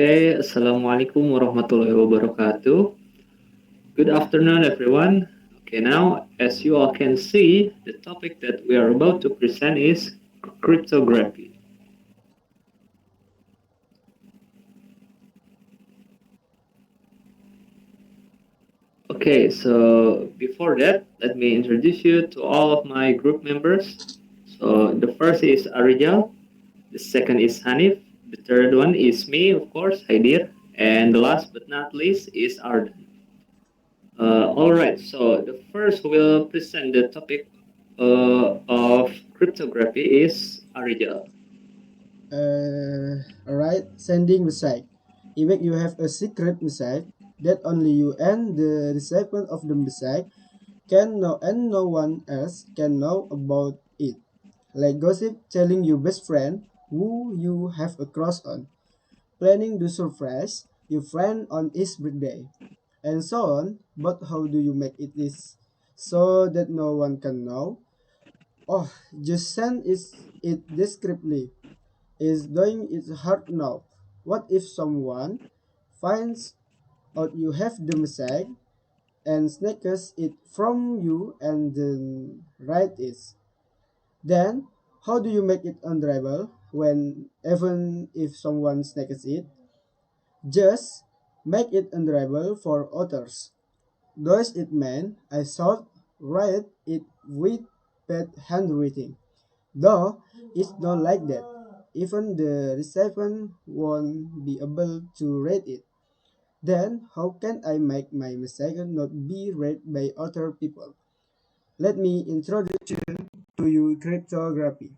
Okay, Assalamualaikum warahmatullahi wabarakatuh. Good afternoon, everyone. Okay, now, as you all can see, the topic that we are about to present is cryptography. Okay, so before that, let me introduce you to all of my group members. So the first is Arrijal, the second is Hanif, the third one is me, of course, Haidir, and the last but not least is Ardhan. All right, so the first who will present the topic of cryptography is Arrijal. Alright, sending message. Even you have a secret message that only you and the recipient of the message can know and no one else can know about it. Like gossip telling your best friend who you have a crush on, planning to surprise your friend on his birthday, and so on. But how do you make it is so that no one can know? Oh, just send it discreetly is doing its hard now. What if someone finds out you have the message and snakes it from you and then write it? Then how do you make it unreadable when even if someone snakes it? Just make it unreadable for others. Does it mean I should write it with bad handwriting? Though it's not like that. Even the recipient won't be able to read it. Then how can I make my message not be read by other people? Let me introduce to you cryptography.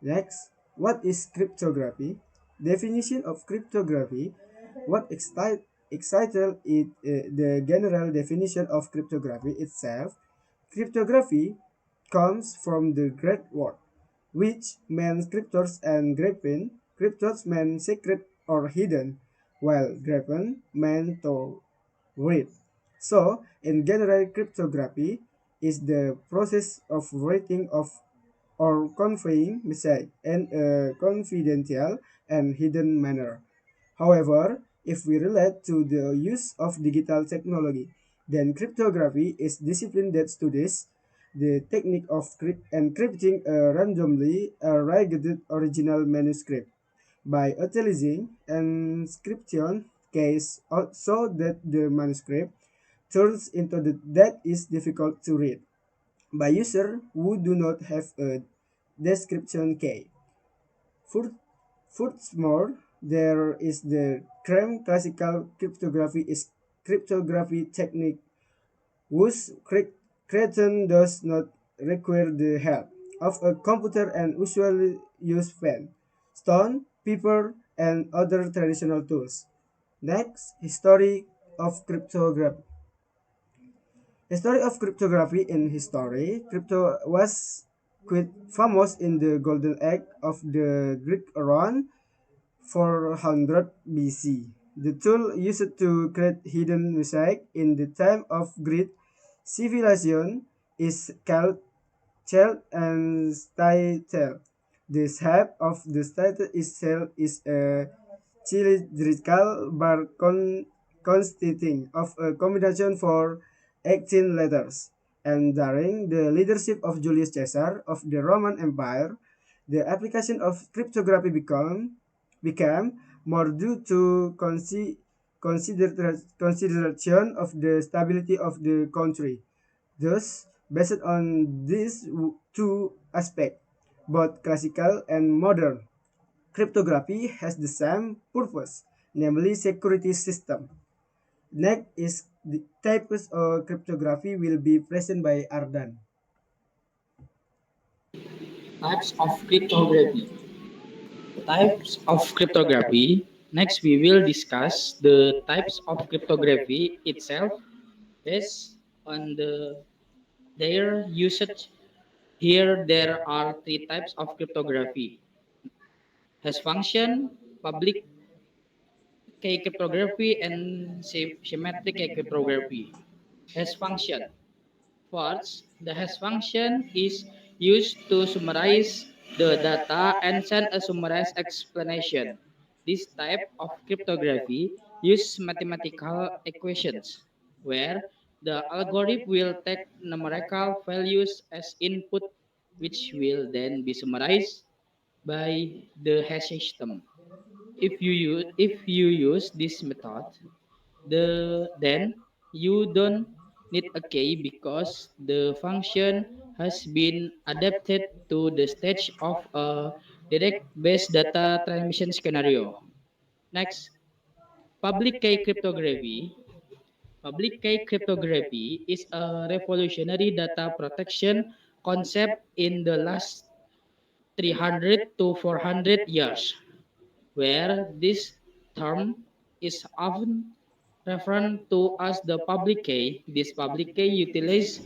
Next, what is cryptography? Definition of cryptography. What excited it the general definition of cryptography itself. Cryptography comes from the Greek word, which means cryptos and graphene. Cryptos mean secret or hidden, while graphene meant to read. So, in general, cryptography is the process of writing of or conveying message in a confidential and hidden manner. However, if we relate to the use of digital technology, then cryptography is discipline that studies the technique of encrypting a randomly arranged original manuscript by utilizing encryption keys so that the manuscript turns into the that is difficult to read by user who do not have a description key. Fur- Furthermore, there is the term classical cryptography is cryptography technique whose creation does not require the help of a computer and usually use pen, stone, paper, and other traditional tools. Next, history of cryptography. History of cryptography in history, crypto was quite famous in the golden age of the Greek around 400 BC. The tool used to create hidden mosaic in the time of Greek civilization is called shell and style. The shape of the style itself is a cylindrical bar consisting of a combination for 18 letters. And during the leadership of Julius Caesar of the Roman Empire, the application of cryptography became more due to consideration of the stability of the country. Thus, based on these two aspects, both classical and modern, cryptography has the same purpose, namely security system. Next is the types of cryptography will be present by Ardhan. Types of cryptography. Types of cryptography. Next, we will discuss the types of cryptography itself based on their usage. Here, there are three types of cryptography: hash function, public key cryptography, and symmetric key cryptography. Hash function. First, the hash function is used to summarize the data and send a summarized explanation. This type of cryptography uses mathematical equations where the algorithm will take numerical values as input, which will then be summarized by the hash system. If you use this method, then you don't need a key because the function has been adapted to the stage of a direct based data transmission scenario. Next, public key cryptography. Public key cryptography is a revolutionary data protection concept in the last 300 to 400 years, where this term is often referred to as the public key. This public key utilizes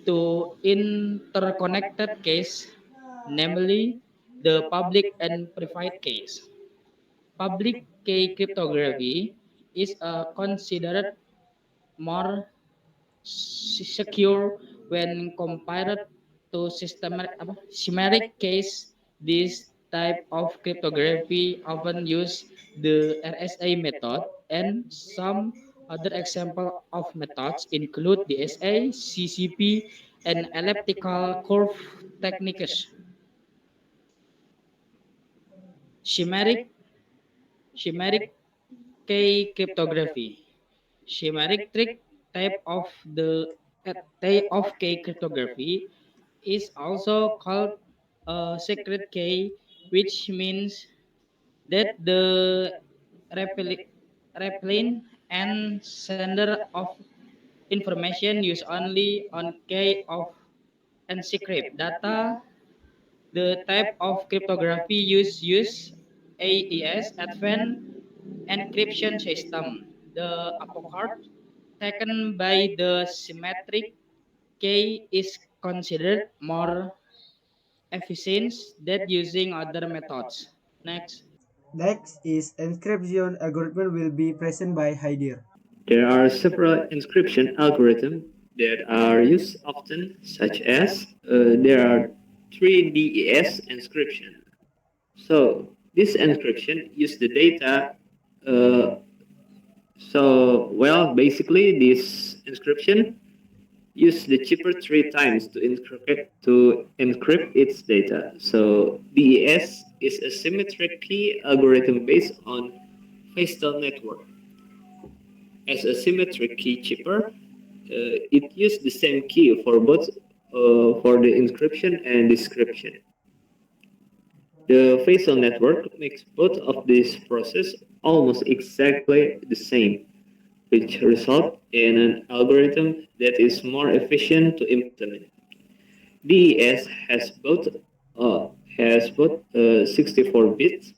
two interconnected keys, namely the public and private keys. Public key cryptography is considered more secure when compared to chimeric case. This type of cryptography often use the RSA method, and some other example of methods include DSA, CCP, and elliptical curve techniques. Chimeric chimeric key cryptography. Chimeric trick type of the type of key cryptography is also called a secret key, which means that the repli- replicant and sender of information use only on key of encrypt data. The type of cryptography use AES, Advanced Encryption System. The approach taken by the symmetric key is considered more efficient than using other methods. Next. Next is encryption algorithm will be present by Haidir. There are several encryption algorithms that are used often, such as there are 3DES encryption. So this encryption use the data. Uh, basically, this encryption use the chipper three times to encrypt its data. So DES is a symmetric key algorithm based on Feistel network. As a symmetric key chipper, it uses the same key for both for the encryption and decryption. The Feistel network makes both of these processes almost exactly the same, which results in an algorithm that is more efficient to implement. DES uh, has both 64 bits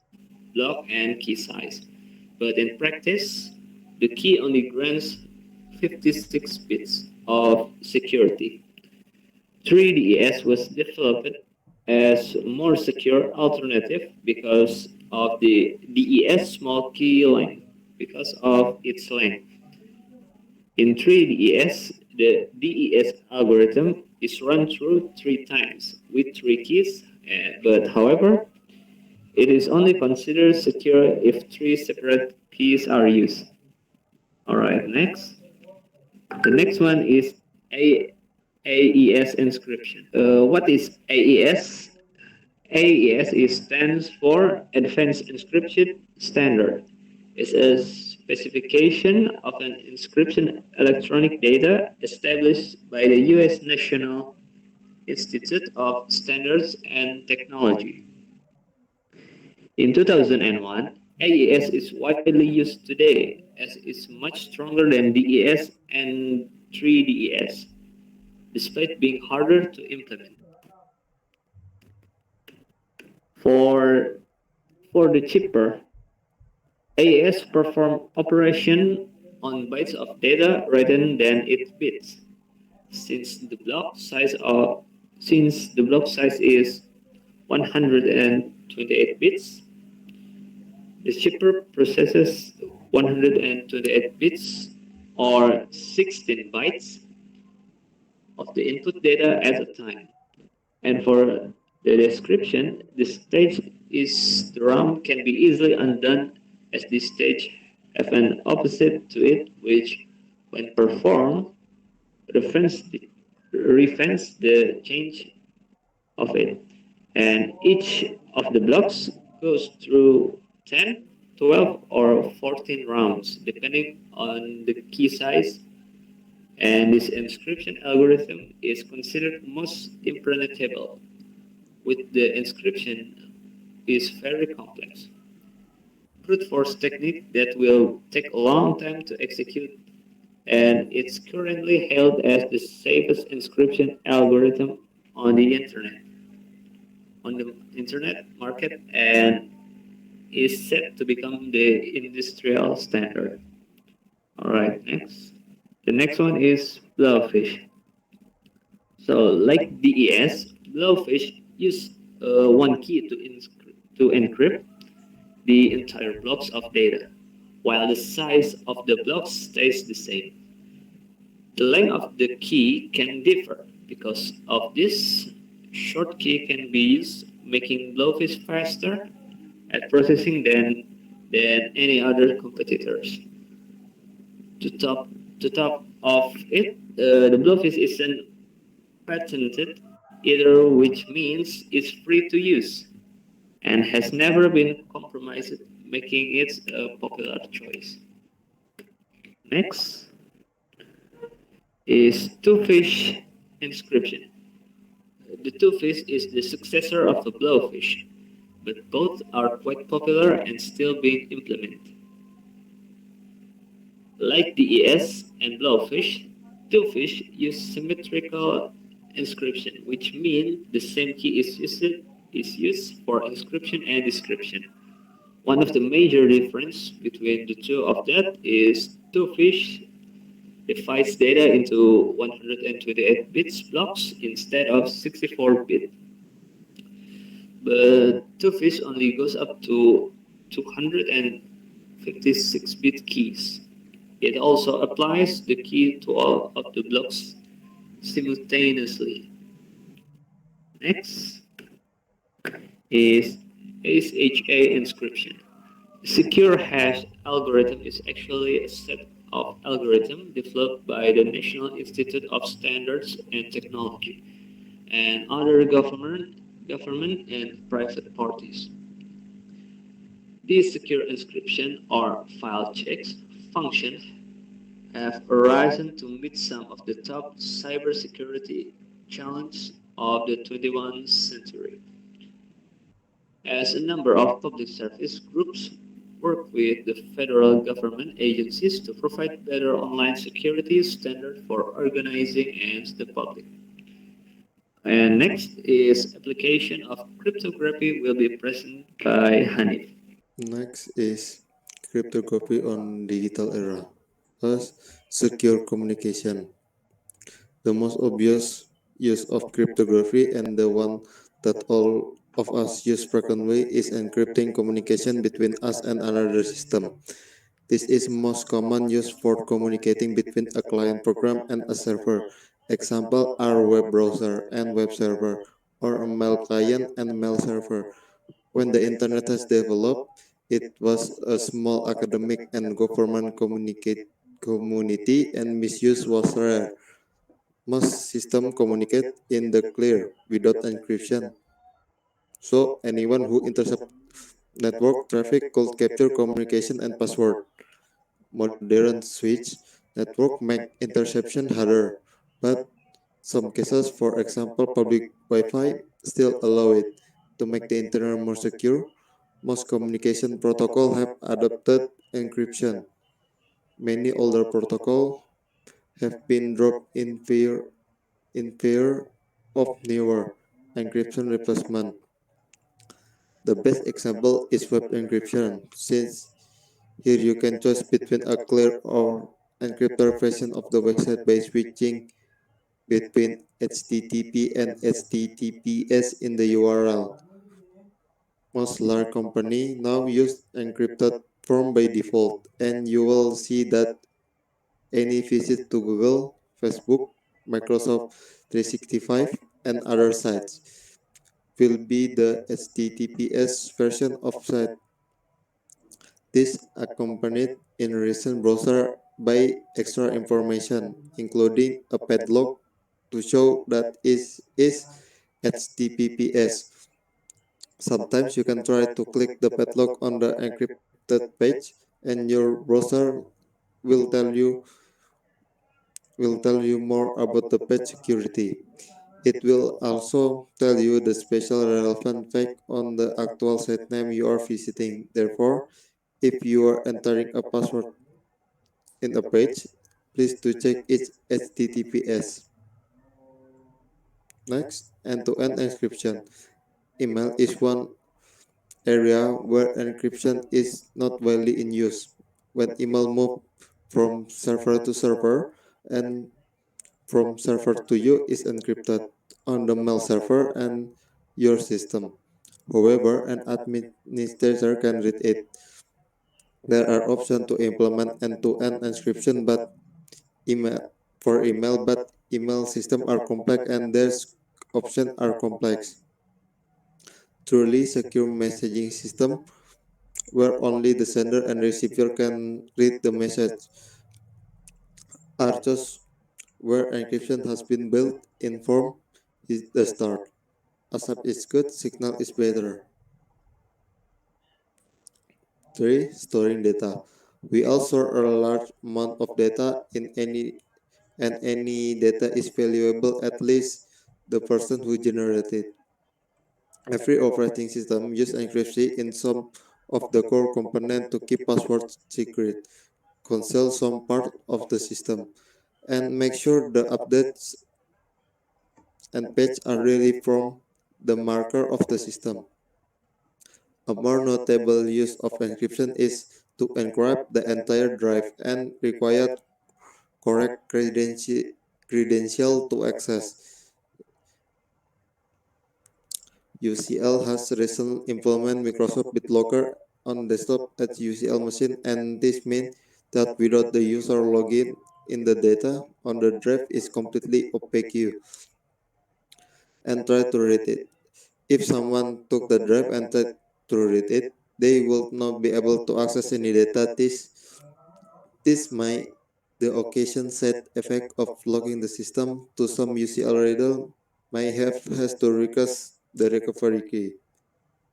block and key size, but in practice, the key only grants 56 bits of security. 3DES was developed as a more secure alternative because of the DES small key length, because of its length. In 3DES, the DES algorithm is run through three times with three keys, but however, it is only considered secure if three separate keys are used. Alright, next. The next one is AES encryption. What is AES? AES stands for Advanced Encryption Standard. It's a specification of an encryption electronic data established by the US National Institute of Standards and Technology. In 2001, AES is widely used today as it's much stronger than DES and 3DES, despite being harder to implement. For, for the chipper, AES perform operation on bytes of data rather than its bits. Since the block size of since the block size is 128 bits, the chipper processes 128 bits or 16 bytes of the input data at a time. And for the description, the stage is the RAM can be easily undone as this stage have an opposite to it, which, when performed, refines the change of it. And each of the blocks goes through 10, 12, or 14 rounds, depending on the key size. And this inscription algorithm is considered most impenetrable, with the inscription is very complex. Brute force technique that will take a long time to execute, and it's currently held as the safest inscription algorithm on the internet market, and is set to become the industrial standard. All right, next. The next one is blowfish. So, like DES, blowfish use one key to encrypt the entire blocks of data, while the size of the blocks stays the same. The length of the key can differ. Because of this, short key can be used, making blowfish faster at processing than any other competitors. To top to top of it, the blowfish isn't patented either, which means it's free to use and has never been compromised, making it a popular choice. Next is two-fish inscription. The two-fish is the successor of the blowfish, but both are quite popular and still being implemented. Like DES and blowfish, two-fish use symmetrical inscription, which means the same key is used for inscription and description. One of the major difference between the two of that is two-fish divides data into 128 bits blocks instead of 64 bit, but two-fish only goes up to 256-bit keys. It also applies the key to all of the blocks simultaneously. Next is SHA encryption. The secure hash algorithm is actually a set of algorithms developed by the National Institute of Standards and Technology and other government and private parties. These secure encryption or file checks functions have arisen to meet some of the top cybersecurity challenges of the 21st century. As a number of public service groups work with the federal government agencies to provide better online security standards for organizing and the public. And next is application of cryptography will be present by Hanif. Next is cryptography on digital era. First, secure communication. The most obvious use of cryptography and the one that all of us use frequently is encrypting communication between us and another system. This is most common use for communicating between a client program and a server. Example are web browser and web server, or a mail client and mail server. When the internet has developed, it was a small academic and government community and misuse was rare. Most systems communicate in the clear without encryption. So anyone who intercepts network traffic could capture communication and password. Modern switch network make interception harder, but some cases, for example public Wi-Fi, still allow it. To make the internet more secure, most communication protocols have adopted encryption. Many older protocols have been dropped in favor of newer encryption replacement. The best example is web encryption, since here you can choose between a clear or encrypted version of the website by switching between HTTP and HTTPS in the URL. Most large companies now use encrypted form by default, and you will see that any visit to Google, Facebook, Microsoft 365, and other sites will be the HTTPS version of site. This accompanied in recent browser by extra information, including a padlock to show that is HTTPS. Sometimes you can try to click the padlock on the encrypted page, and your browser will tell you more about the page security. It will also tell you the special relevant fact on the actual site name you are visiting. Therefore, if you are entering a password in a page, please to check its HTTPS. Next, end-to-end encryption. Email is one area where encryption is not widely in use. When email move from server to server and from server to you is encrypted on the mail server and your system. However, an administrator can read it. There are options to implement end-to-end encryption, but email email, but email systems are complex and their options are complex. Truly secure messaging system where only the sender and receiver can read the message are just where encryption has been built in form is the start. ASAP is good, signal is better. 3. Storing data. We all store a large amount of data in any data is valuable at least the person who generated it. Every operating system uses encryption in some of the core components to keep passwords secret, conceal some part of the system, and make sure the updates and patches are really from the marker of the system. A more notable use of encryption is to encrypt the entire drive and require correct credential to access. UCL has recently implemented Microsoft BitLocker on desktop at UCL machine, and this means that without the user login in the data on the drive is completely opaque and try to read it. If someone took the drive and tried to read it, they will not be able to access any data. This might the occasion side effect of locking the system to some UCL reader may have has to request the recovery key.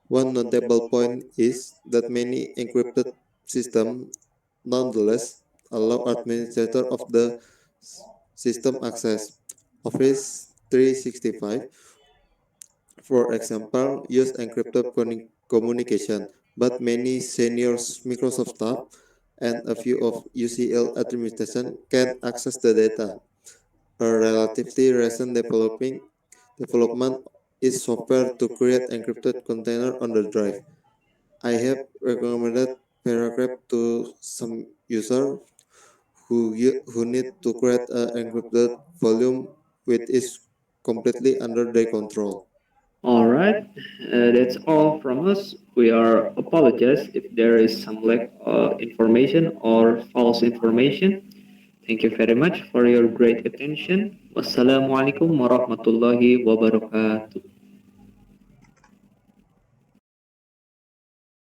One notable point is that many encrypted systems nonetheless allow administrator of the system access. Office 365, for example, use encrypted communication, but many senior Microsoft staff and a few of UCL administration can access the data. A relatively recent development is software to create encrypted container on the drive. I have recommended paragraph to some user who need to create an encrypted volume which is completely under their control. All right, that's all from us. We are apologize if there is some lack of information or false information. Thank you very much for your great attention. Wassalamualaikum warahmatullahi wabarakatuh.